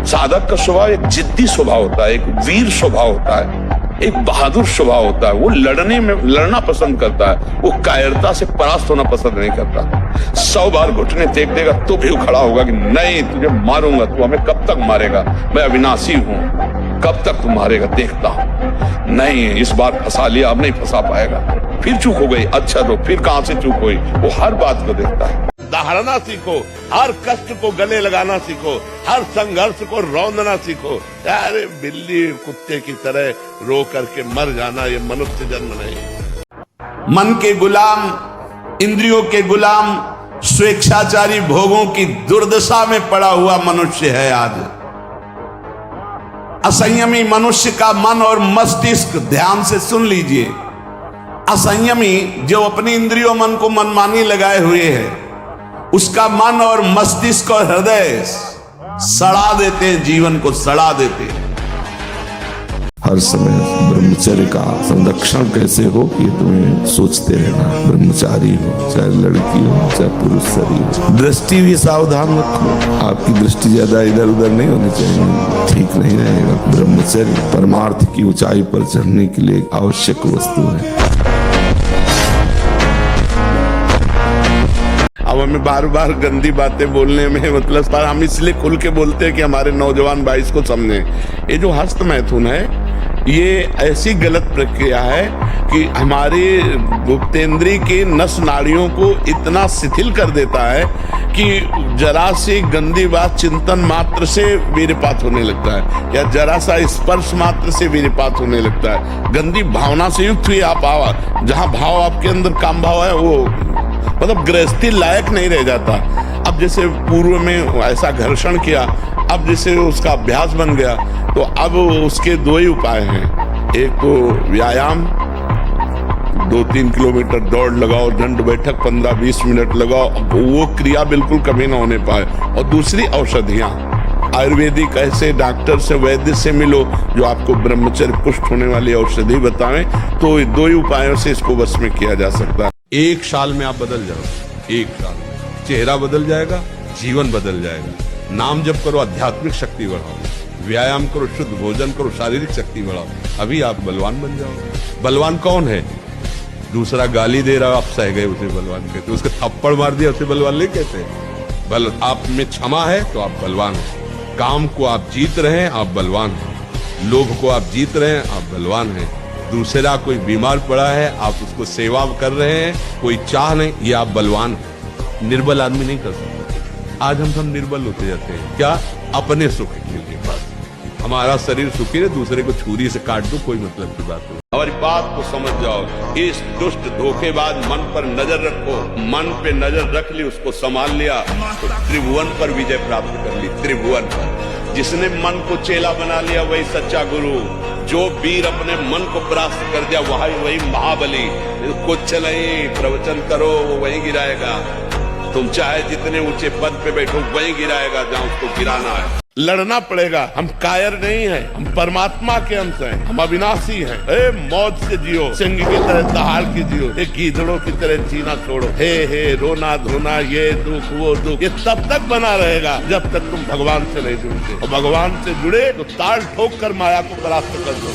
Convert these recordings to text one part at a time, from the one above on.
साधक का स्वभाव एक जिद्दी स्वभाव होता है, एक वीर स्वभाव होता है, एक बहादुर स्वभाव होता है। वो लड़ना पसंद करता है, वो कायरता से परास्त होना पसंद नहीं करता। 100 बार घुटने टेक देगा तो भी वो खड़ा होगा कि नहीं, तुझे मारूंगा, तू हमें कब तक मारेगा, मैं अविनाशी हूं, कब तक तू मारेगा देखता हूं। नहीं, इस बार फंसा लिया, अब नहीं फंसा पाएगा, फिर चूक हो गई, अच्छा तो फिर कहां से चूक हुई, वो हर बात को देखता है। दहाड़ना सीखो, हर कष्ट को गले लगाना सीखो, हर संघर्ष को रौंदना सीखो। अरे बिल्ली कुत्ते की तरह रो करके मर जाना ये मनुष्य जन्म नहीं। मन के गुलाम, इंद्रियों के गुलाम, स्वेच्छाचारी भोगों की दुर्दशा में पड़ा हुआ मनुष्य है आज। असंयमी मनुष्य का मन और मस्तिष्क, ध्यान से सुन लीजिए, असंयमी जो अपनी इंद्रियों मन को मनमानी लगाए हुए है, उसका मन और मस्तिष्क और हृदय सड़ा देते हैं, जीवन को सड़ा देते हैं। हर समय ब्रह्मचर्य का संरक्षण कैसे हो ये तुम्हें सोचते रहना। ब्रह्मचारी हो, चाहे लड़की हो, चाहे पुरुष शरीर हो, दृष्टि भी सावधान रखो। आपकी दृष्टि ज्यादा इधर उधर नहीं होनी चाहिए, ठीक नहीं रहेगा। ब्रह्मचर्य परमार्थ की ऊंचाई पर चढ़ने के लिए आवश्यक वस्तु है। अब हमें बार बार गंदी बातें बोलने में मतलब, पर हम इसलिए खुल के बोलते हैं कि हमारे नौजवान भाई इसको समझे। ये जो हस्त मैथुन है, ये ऐसी गलत प्रक्रिया है कि हमारे गुप्तेंद्री की नस नाड़ियों को इतना शिथिल कर देता है कि जरा सी गंदी बात चिंतन मात्र से वीरपात होने लगता है, या जरा सा स्पर्श मात्र से वीरपात होने लगता है। गंदी भावना से युक्त हुई आप आवा, जहां भाव आपके अंदर काम भाव है, वो मतलब गृहस्थी लायक नहीं रह जाता। अब जैसे पूर्व में ऐसा घर्षण किया, अब जैसे उसका अभ्यास बन गया, तो अब उसके 2 ही उपाय हैं। एक तो व्यायाम, 2-3 किलोमीटर दौड़ लगाओ, दंड बैठक 15-20 मिनट लगाओ, वो क्रिया बिल्कुल कभी ना होने पाए। और दूसरी औषधियां, आयुर्वेदिक ऐसे डॉक्टर से, वैद्य से मिलो जो आपको ब्रह्मचर्य पुष्ट होने वाली औषधि बताएं, तो 2 ही उपायों से इसको वश में किया जा सकता है। 1 साल में आप बदल जाओ, 1 साल में चेहरा बदल जाएगा, जीवन बदल जाएगा। नाम जप करो, आध्यात्मिक शक्ति बढ़ाओ, व्यायाम करो, शुद्ध भोजन करो, शारीरिक शक्ति बढ़ाओ, अभी आप बलवान बन जाओ। बलवान कौन है? दूसरा गाली दे रहा, आप सह गए उसे बलवान कहते, उसके थप्पड़ मार दिया उसे बलवान नहीं कहते। बल आप में क्षमा है तो आप बलवान हैं। काम को आप जीत रहे हैं, आप बलवान हैं। लोभ को आप जीत रहे हैं, आप बलवान हैं। दूसरा कोई बीमार पड़ा है, आप उसको सेवा कर रहे हैं, कोई चाह नहीं, ये आप बलवान हैं। निर्बल आदमी नहीं कर सकता। आज हम सब निर्बल होते जाते हैं, क्या? अपने सुख के लिए। बस हमारा शरीर सुखी है, दूसरे को छुरी से काट दो, कोई मतलब की बात नहीं। हमारी बात को समझ जाओ। इस दुष्ट धोखेबाज मन पर नजर रखो, मन पे नजर रख ली, उसको संभाल लिया तो त्रिभुवन पर विजय प्राप्त कर ली। त्रिभुवन पर जिसने मन को चेला बना लिया वही सच्चा गुरु। जो वीर अपने मन को परास्त कर दिया वही महाबली। कुछ नहीं, प्रवचन करो वो वहीं गिराएगा। तुम चाहे जितने ऊंचे पद पे बैठो वहीं गिराएगा जहां उसको गिराना है। लड़ना पड़ेगा। हम कायर नहीं हैं, हम परमात्मा के अंश हैं, हम अविनाशी हैं। मौज से जियो, सिंह की तरह दहाड़ के जियो, गीदड़ों की तरह जीना छोड़ो। हे रोना धोना, ये दुख वो दुख, ये तब तक बना रहेगा जब तक तुम भगवान से नहीं जुड़ते। और भगवान से जुड़े तो ताल ठोक कर माया को परास्त कर दो।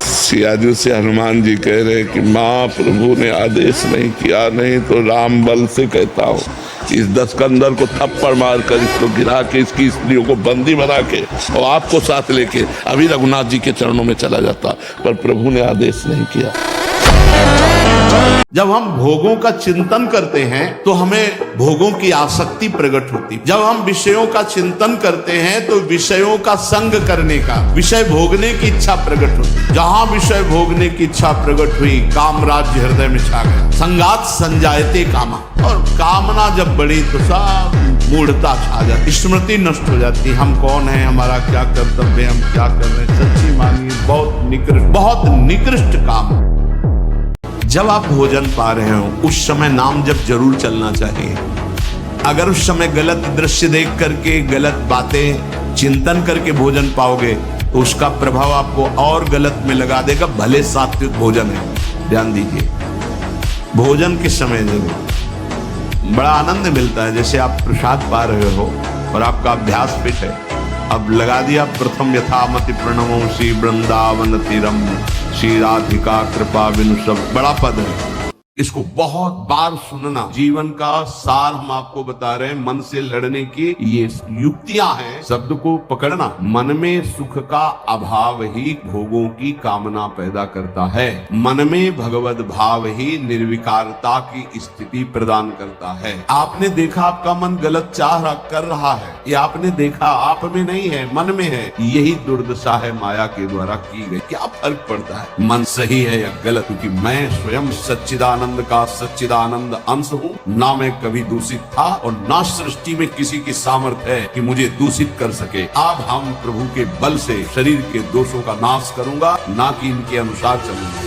सियाजू से हनुमान जी कह रहे कि माँ प्रभु ने आदेश नहीं किया, नहीं तो राम बल से कहता हूँ इस दस्कंदर को थप्पड़ मारकर इसको गिरा के इसकी स्त्रियों को बंदी बना के और आपको साथ लेके अभी रघुनाथ जी के चरणों में चला जाता, पर प्रभु ने आदेश नहीं किया। जब हम भोगों का चिंतन करते हैं तो हमें भोगों की आसक्ति प्रकट होती। जब हम विषयों का चिंतन करते हैं तो विषयों का संग करने का, विषय भोगने की इच्छा प्रकट होती। जहां विषय भोगने की इच्छा प्रकट हुई, काम राज्य हृदय में छा गया। संगात संजायते कामा, और कामना जब बढ़ी तो सब मूढ़ता छा जाती, स्मृति नष्ट हो जाती। हम कौन है, हमारा क्या कर्तव्य, हम क्या कर रहे हैं। सच्ची मानिए बहुत निकृष्ट काम। जब आप भोजन पा रहे हो उस समय नाम जब जरूर चलना चाहिए। अगर उस समय गलत दृश्य देख करके, गलत बातें चिंतन करके भोजन पाओगे तो उसका प्रभाव आपको और गलत में लगा देगा, भले सात्विक भोजन है। ध्यान दीजिए, भोजन के समय जरूर बड़ा आनंद मिलता है। जैसे आप प्रसाद पा रहे हो और आपका अभ्यास फिट है। अब लगा दिया प्रथम यथामति प्रणवो श्री वृंदावन तीरम श्री राधिका कृपा बिनु सब। बड़ा पद है, इसको बहुत बार सुनना। जीवन का सार हम आपको बता रहे हैं। मन से लड़ने की ये युक्तियां हैं। शब्द को पकड़ना। मन में सुख का अभाव ही भोगों की कामना पैदा करता है। मन में भगवत भाव ही निर्विकारता की स्थिति प्रदान करता है। आपने देखा आपका मन गलत चाह कर रहा है, ये आपने देखा आप में नहीं है, मन में है। यही दुर्दशा है माया के द्वारा की गई। क्या फर्क पड़ता है मन सही है या गलत, क्योंकि मैं स्वयं सच्चिदानंद का सच्चिदानंद अंश हूँ। ना मैं कभी दूषित था और ना सृष्टि में किसी की सामर्थ्य है कि मुझे दूषित कर सके। अब हम प्रभु के बल से शरीर के दोषों का नाश करूंगा, ना कि इनके अनुसार चलूंगा।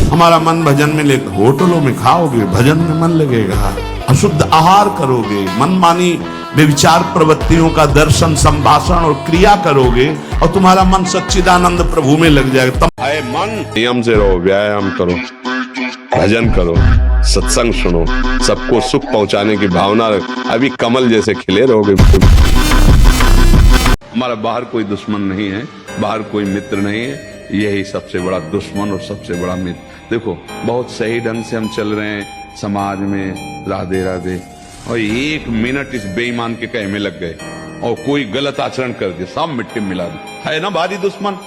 हमारा मन भजन में लेकर, होटलों में खाओगे भजन में मन लगेगा, अशुद्ध आहार करोगे, मनमानी विचार प्रवृत्तियों का दर्शन संभाषण और क्रिया करोगे और तुम्हारा मन सच्चिदानंद प्रभु में लग जाएगा। तब है मन, नियम से रहो, व्यायाम करो, भजन करो, सत्संग सुनो, सबको सुख पहुंचाने की भावना रख। अभी कमल जैसे खिले रहोगे। हमारा बाहर कोई दुश्मन नहीं है, बाहर कोई मित्र नहीं है। यही सबसे बड़ा दुश्मन और सबसे बड़ा मित्र। देखो बहुत सही ढंग से हम चल रहे हैं समाज में, राधे राधे, और एक मिनट इस बेईमान के कहे में लग गए और कोई गलत आचरण कर दिया, सब मिट्टी में मिला दी। है ना भारी दुश्मन।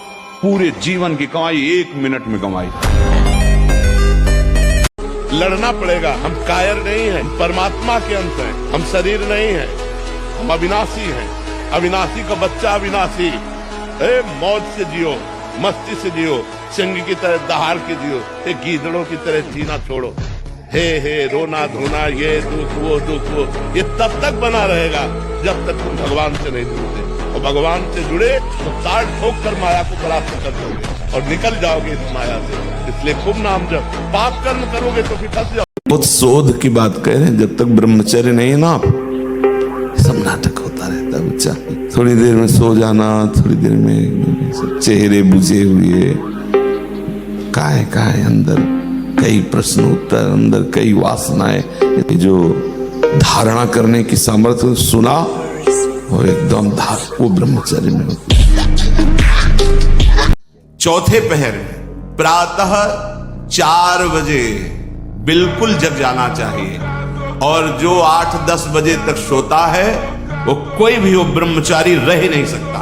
पूरे जीवन की कमाई एक मिनट में कमाई। लड़ना पड़ेगा। हम कायर नहीं हैं, परमात्मा के अंश हैं। हम शरीर नहीं हैं, हम अविनाशी हैं। अविनाशी का बच्चा अविनाशी। मौज से जियो, मस्ती से जियो, सिंह की तरह दहाड़ के जियो, गीदड़ों की तरह जीना छोड़ो। हे रोना धोना, ये दुख वो, ये तब तक बना रहेगा जब तक तुम भगवान से नहीं जुड़ते। और भगवान से जुड़े तो ताड़ ठोक कर माया को परास्त कर दोगे और निकल जाओगे इस माया से। इसलिए खूब नाम जप, पाप कर्म करोगे तो फिर फंस जाओगे। बहुत शोध की बात कह रहे हैं। जब तक ब्रह्मचर्य नहीं है ना, आप सब नाटक होता रहता है बच्चा। थोड़ी देर में सो जाना, थोड़ी देर में चेहरे बुझे हुए, काहे अंदर कई प्रश्न उत्तर, अंदर कई वासनाएं, जो धारणा करने की सामर्थ्य सुना और एकदम वो ब्रह्मचर्य में होती है। चौथे पहर प्रातः 4 बजे बिल्कुल जग जाना चाहिए। और जो 8-10 बजे तक सोता है वो कोई भी वो ब्रह्मचारी रह नहीं सकता,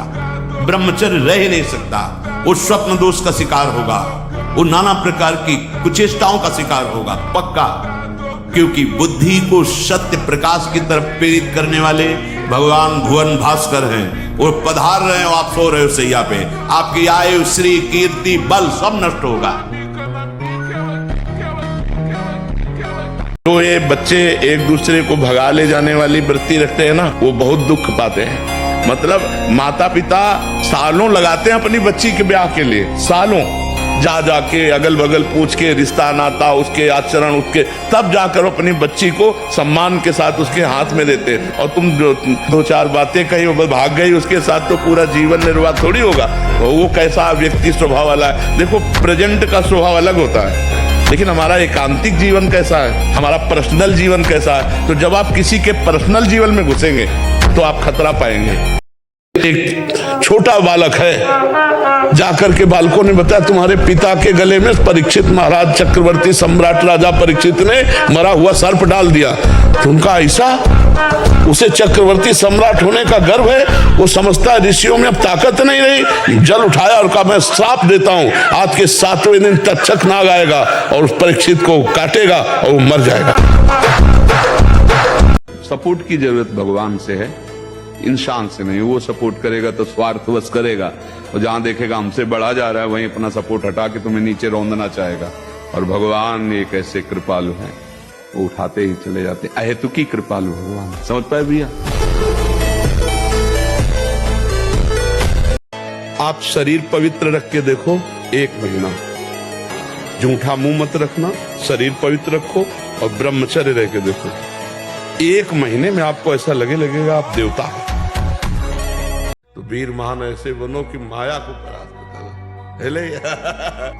ब्रह्मचर्य रह नहीं सकता। वो स्वप्न दोष का शिकार होगा, वो नाना प्रकार की कुचेष्टाओं का शिकार होगा पक्का। क्योंकि बुद्धि को सत्य प्रकाश की तरफ प्रेरित करने वाले भगवान भुवन भास्कर हैं। वो पधार रहे हो, आप सो रहे हो सैया पे, आपकी आयु श्री कीर्ति बल सब नष्ट होगा। तो ये बच्चे एक दूसरे को भगा ले जाने वाली वृत्ति रखते हैं ना, वो बहुत दुख पाते हैं। मतलब माता पिता सालों लगाते हैं अपनी बच्ची के ब्याह के लिए, सालों जा के अगल बगल पूछ के रिश्ता नाता, उसके आचरण, उसके, तब जाकर अपनी बच्ची को सम्मान के साथ उसके हाथ में देते। और तुम जो 2-4 बातें कही वो भाग गई, उसके साथ तो पूरा जीवन निर्वाह थोड़ी होगा। वो कैसा व्यक्ति स्वभाव वाला है। देखो प्रेजेंट का स्वभाव अलग होता है, लेकिन हमारा एकांतिक जीवन कैसा है, हमारा पर्सनल जीवन कैसा है। तो जब आप किसी के पर्सनल जीवन में घुसेंगे तो आप खतरा पाएंगे। एक छोटा बालक है, जाकर के बालकों ने बताया तुम्हारे पिता के गले में परीक्षित महाराज चक्रवर्ती सम्राट राजा परीक्षित ने मरा हुआ सर्प डाल दिया। तो उनका ऐसा, उसे चक्रवर्ती सम्राट होने का गर्व है। वो समझता है ऋषियों में अब ताकत नहीं रही। जल उठाया और कहा मैं श्राप देता हूं, आज के 7वें दिन तक्षक नाग आएगा और उस परीक्षित को काटेगा और वो मर जाएगा। सपोर्ट की जरूरत भगवान से है, इंसान से नहीं। वो सपोर्ट करेगा तो स्वार्थवश करेगा, और जहां देखेगा हमसे बढ़ा जा रहा है वहीं अपना सपोर्ट हटा के तुम्हें नीचे रौंदना चाहेगा। और भगवान एक ऐसे कृपालु हैं, वो उठाते ही चले जाते। अहेतुकी कृपालु भगवान, समझ पाए भैया। आप शरीर पवित्र रख के देखो, 1 महीना झूठा मुंह मत रखना, शरीर पवित्र रखो और ब्रह्मचर्य रह के देखो। 1 महीने में आपको ऐसा लगेगा आप देवता हो। तो वीर महान ऐसे बनो कि माया को परास्त करो। हेले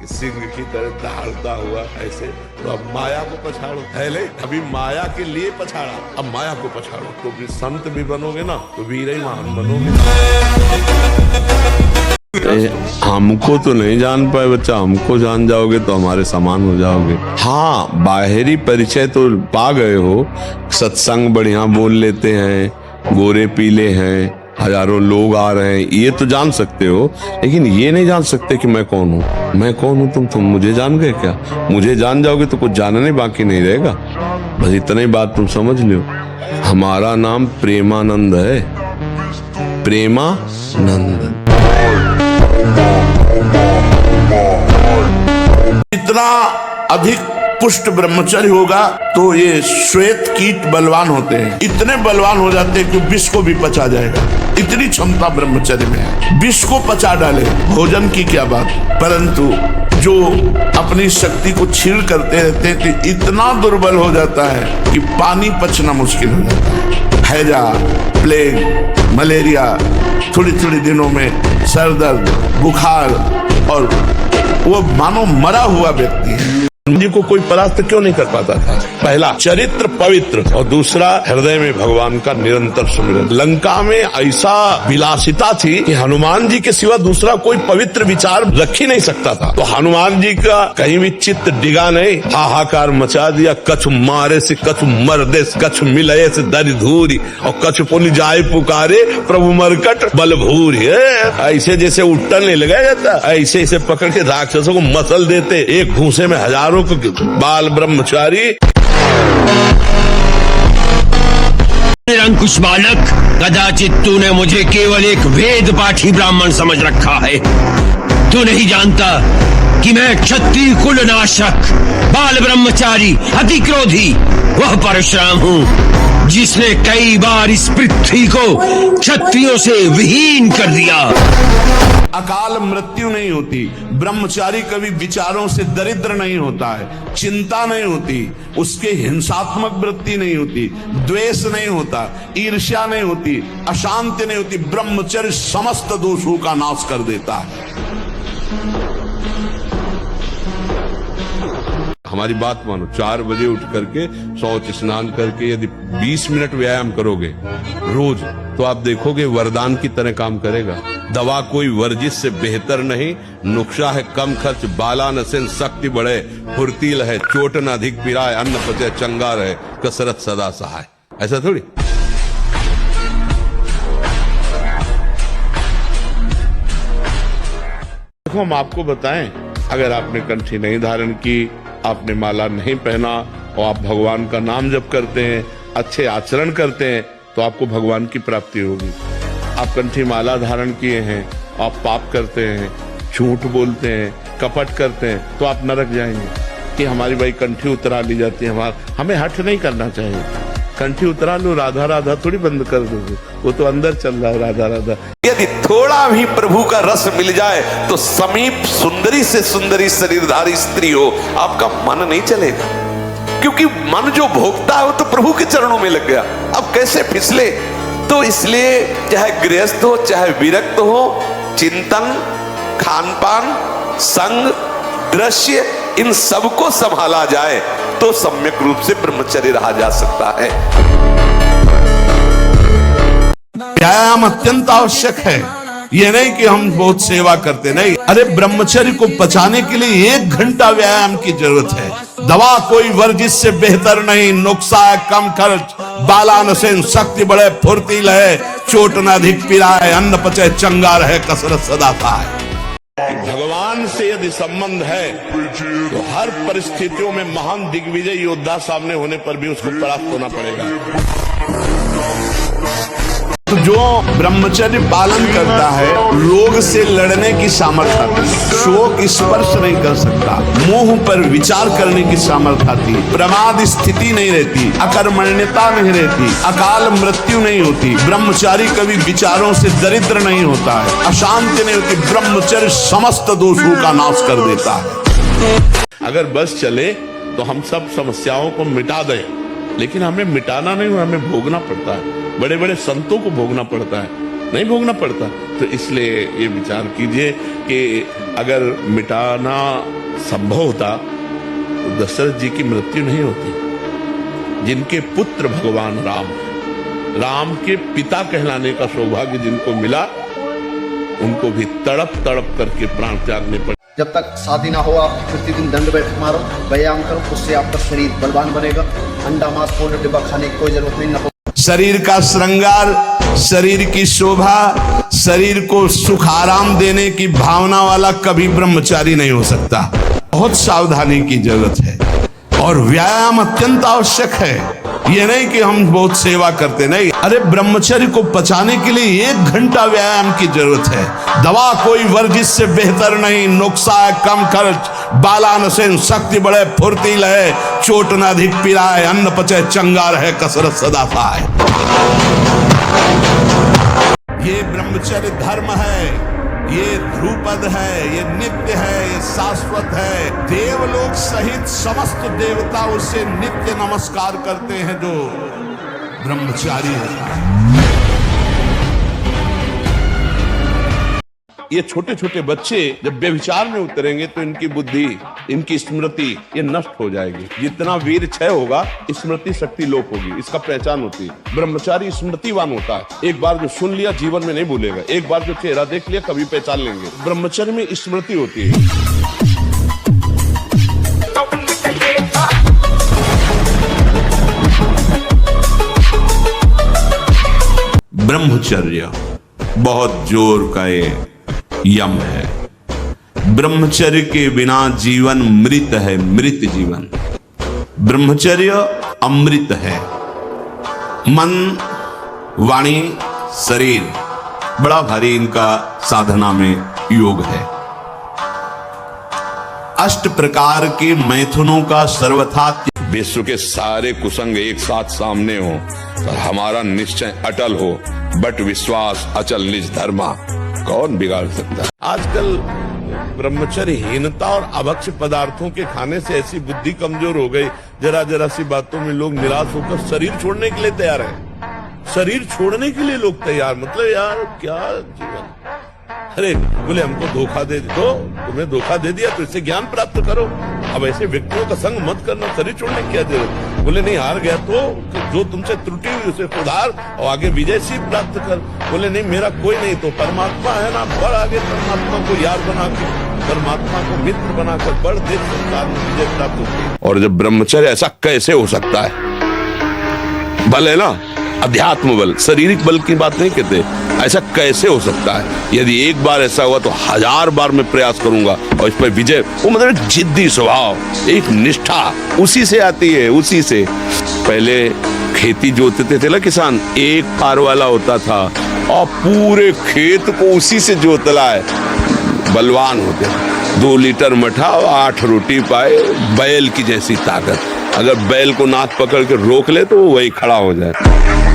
सिंह की तरह दहाड़ता हुआ ऐसे, तो अब माया को पछाड़ो। हेले अभी माया के लिए पछाड़ा, अब माया को पछाड़ो तो भी संत भी बनोगे ना, तो वीर ही महान बनोगे। हमको तो नहीं जान पाए बच्चा, हमको जान जाओगे तो हमारे समान हो जाओगे। हाँ, बाहरी परिचय तो पा गए हो, सत्संग बढ़िया बोल लेते हैं, गोरे पीले हैं, हजारों लोग आ रहे हैं, ये तो जान सकते हो, लेकिन ये नहीं जान सकते कि मैं कौन हूँ। मैं कौन हूँ, तुम मुझे जान गए क्या? मुझे जान जाओगे तो कुछ जानने बाकी नहीं रहेगा। बस इतना ही बात तुम समझ लो। हमारा नाम प्रेमानंद है, प्रेमानंद। इतना अधिक पुष्ट ब्रह्मचर्य होगा तो ये श्वेत कीट बलवान होते हैं, इतने बलवान हो जाते हैं कि विष को भी पचा जाएगा, इतनी क्षमता ब्रह्मचर्य में है। विष को पचा डाले, भोजन की क्या बात। परंतु जो अपनी शक्ति को छीण करते रहते हैं तो इतना दुर्बल हो जाता है कि पानी पचना मुश्किल हो जाता है। हैजा, प्लेग, मलेरिया, थोड़ी थोड़ी दिनों में सर दर्द, बुखार, और वो मानो मरा हुआ व्यक्ति है। जी को कोई परास्त क्यों नहीं कर पाता था? पहला चरित्र पवित्र, और दूसरा हृदय में भगवान का निरंतर सुमिरन। लंका में ऐसा विलासिता थी कि हनुमान जी के सिवा दूसरा कोई पवित्र विचार रख ही नहीं सकता था। तो हनुमान जी का कहीं भी चित्त डिगा नहीं, हाहाकार मचा दिया। कछु मारे से कछु मर्दे से, कछु मिलए से दरि धूरी, और कछु पुनि जाए पुकारे प्रभु मरकट बल भूरी। ऐसे जैसे उट्टन नहीं लगाया जाता, ऐसे ऐसे पकड़ के राक्षसों को मसल देते, एक घूसे में हजारों बाल ब्रह्मचारी। निरंकुश बालक, कदाचित तूने मुझे केवल एक वेद पाठी ब्राह्मण समझ रखा है। तू नहीं जानता कि मैं क्षत्रिय कुल नाशक, बाल ब्रह्मचारी, अति क्रोधी वह परशुराम हूँ जिसने कई बार इस पृथ्वी को क्षत्रियों से विहीन कर दिया। अकाल मृत्यु नहीं होती, ब्रह्मचारी कभी विचारों से दरिद्र नहीं होता है, चिंता नहीं होती, उसके हिंसात्मक वृत्ति नहीं होती, द्वेष नहीं होता, ईर्ष्या नहीं होती, अशांति नहीं होती। ब्रह्मचर्य समस्त दोषों का नाश कर देता है। हमारी बात मानो, 4 बजे उठ करके शौच स्नान करके यदि 20 मिनट व्यायाम करोगे रोज, तो आप देखोगे वरदान की तरह काम करेगा। दवा कोई वर्जिश से बेहतर नहीं, नुक्शा है कम खर्च, बाला नसेन शक्ति बढ़े, फुर्तील है, चोट न अधिक पिराए, अन्न पचे चंगा रहे, कसरत सदा सहाय। ऐसा थोड़ी। देखो, हम आपको बताएं, अगर आपने कंठी नहीं धारण की, आपने माला नहीं पहना, और आप भगवान का नाम जप करते हैं, अच्छे आचरण करते हैं, तो आपको भगवान की प्राप्ति होगी। आप कंठी माला धारण किए हैं, आप पाप करते हैं, झूठ बोलते हैं, कपट करते हैं, तो आप नरक जाएंगे। कि हमारी भाई कंठी उतरा ली जाती है, हमें हठ नहीं करना चाहिए। कंठी उतरा लो, राधा राधा थोड़ी बंद कर दोगे, वो तो अंदर चल रहा है राधा राधा। यदि थोड़ा भी प्रभु का रस मिल जाए तो समीप सुंदरी से सुंदरी शरीरधारी स्त्री हो, आपका मन नहीं चलेगा, क्योंकि मन जो भोगता है वो तो प्रभु के चरणों में लग गया। अब कैसे फिसले? तो इसलिए चाहे गृहस्थ हो चाहे विरक्त हो, चिंतन, खान पान, संग, दृश्य, इन सबको संभाला जाए तो सम्यक रूप से ब्रह्मचर्य रहा जा सकता है। व्यायाम अत्यंत आवश्यक है। ये नहीं कि हम बहुत सेवा करते, नहीं। अरे ब्रह्मचर्य को पचाने के लिए 1 घंटा व्यायाम की जरूरत है। दवा कोई वर्जिश से बेहतर नहीं, नुक्सा है कम खर्च, बाला नसेन शक्ति बढ़े, फुर्तील है, चोट न अधिक पिराए, अन्न पचे चंगा रहे, कसरत सदा सहाय। भगवान से यदि संबंध है तो हर परिस्थितियों में महान दिग्विजय योद्धा सामने होने पर भी उसको परास्त होना पड़ेगा। तो जो ब्रह्मचर्य पालन करता है, रोग से लड़ने की सामर्थ्य आती है, शोक स्पर्श नहीं कर सकता, मोह पर विचार करने की सामर्थ्य आती है, प्रमाद स्थिति नहीं रहती, अकर्मण्यता नहीं रहती, अकाल मृत्यु नहीं होती, ब्रह्मचारी कभी विचारों से दरिद्र नहीं होता है, अशांति नहीं होती। ब्रह्मचर्य समस्त दोषों का नाश कर देता है। अगर बस चले तो हम सब समस्याओं को मिटा दें, लेकिन हमें मिटाना नहीं, हमें भोगना पड़ता है। बड़े बड़े संतों को भोगना पड़ता है, नहीं भोगना पड़ता। तो इसलिए ये विचार कीजिए कि अगर मिटाना संभव होता तो दशरथ जी की मृत्यु नहीं होती। जिनके पुत्र भगवान राम हैं, राम के पिता कहलाने का सौभाग्य जिनको मिला, उनको भी तड़प तड़प करके प्राण त्यागने पड़े। जब तक शादी ना हो आप प्रतिदिन दंड बैठक मारो, व्यायाम करो, उससे आपका शरीर बलवान बनेगा। अंडा मांस पाउडर डिब्बा खाने की कोई जरूरत नहीं। ना शरीर का श्रृंगार, शरीर की शोभा, शरीर को सुख आराम देने की भावना वाला कभी ब्रह्मचारी नहीं हो सकता। बहुत सावधानी की जरूरत है और व्यायाम अत्यंत आवश्यक है। ये नहीं कि हम बहुत सेवा करते, नहीं। अरे ब्रह्मचर्य को पचाने के लिए 1 घंटा व्यायाम की जरूरत है। दवा कोई वर्जिश से बेहतर नहीं। नुस्खा है कम खर्च, बालानसेन शक्ति बढ़े, फुर्तील है, चोट न अधिक पिलाए, अन्न पचे चंगा रहे, कसरत सदा पाए। ये ब्रह्मचर्य धर्म है, ये ध्रुपद है, ये नित्य है, ये शाश्वत है। देवलोक सहित समस्त देवता उसे नित्य नमस्कार करते हैं जो ब्रह्मचारी है। ये छोटे छोटे बच्चे जब व्यभिचार में उतरेंगे तो इनकी बुद्धि, इनकी स्मृति ये नष्ट हो जाएगी। जितना वीर क्षय होगा, स्मृति शक्ति लोप होगी। इसका पहचान होती है। ब्रह्मचारी स्मृतिवान होता है। एक बार जो सुन लिया जीवन में नहीं भूलेगा। एक बार जो चेहरा देख लिया कभी पहचान लेंगे। ब्रह्मचर्य में स्मृति होती है। ब्रह्मचर्य बहुत जोर का ये यम है। ब्रह्मचर्य के बिना जीवन मृत है, मृत जीवन। ब्रह्मचर्य अमृत है। मन, वाणी, शरीर बड़ा भारी इनका साधना में योग है। 8 प्रकार के मैथुनों का सर्वथा विश्व के सारे कुसंग एक साथ सामने हो और हमारा निश्चय अटल हो, बट विश्वास अचल निज धर्मा, कौन बिगाड़ सकता है। आजकल ब्रह्मचर्यहीनता और अभक्ष्य पदार्थों के खाने से ऐसी बुद्धि कमजोर हो गई, जरा जरा सी बातों में लोग निराश होकर शरीर छोड़ने के लिए तैयार है। शरीर छोड़ने के लिए लोग तैयार, मतलब यार क्या जीवन। अरे बोले हमको धोखा दे दो, तुम्हें धोखा दे दिया तो इससे ज्ञान प्राप्त करो। अब ऐसे व्यक्तियों का संग मत करना, शरीर छोड़ने की क्या जरूरत। बोले नहीं, हार गया तो जो तुमसे त्रुटि हुई उसे सुधार और आगे विजय सी प्राप्त कर। बोले नहीं, मेरा कोई नहीं तो परमात्मा है ना, बढ़ आगे। परमात्मा को यार बना के, परमात्मा को मित्र बनाकर बढ़, देश संसार में विजय प्राप्त होती है। और जब ब्रह्मचर्य, ऐसा कैसे हो सकता है। बल है ना, अध्यात्म बल, शारीरिक बल की बात नहीं कहते। ऐसा कैसे हो सकता है। यदि एक बार ऐसा हुआ तो 1000 बार मैं प्रयास करूंगा और इस पर विजय। वो मतलब एक जिद्दी स्वभाव, एक निष्ठा उसी से आती है। उसी से पहले खेती जोतते थे ना किसान, एक फार वाला होता था और पूरे खेत को उसी से जोतला है। बलवान होते, 2 लीटर मठा और 8 रोटी पाए, बैल की जैसी ताकत। अगर बैल को नाक पकड़ के रोक ले तो वो वही खड़ा हो जाए।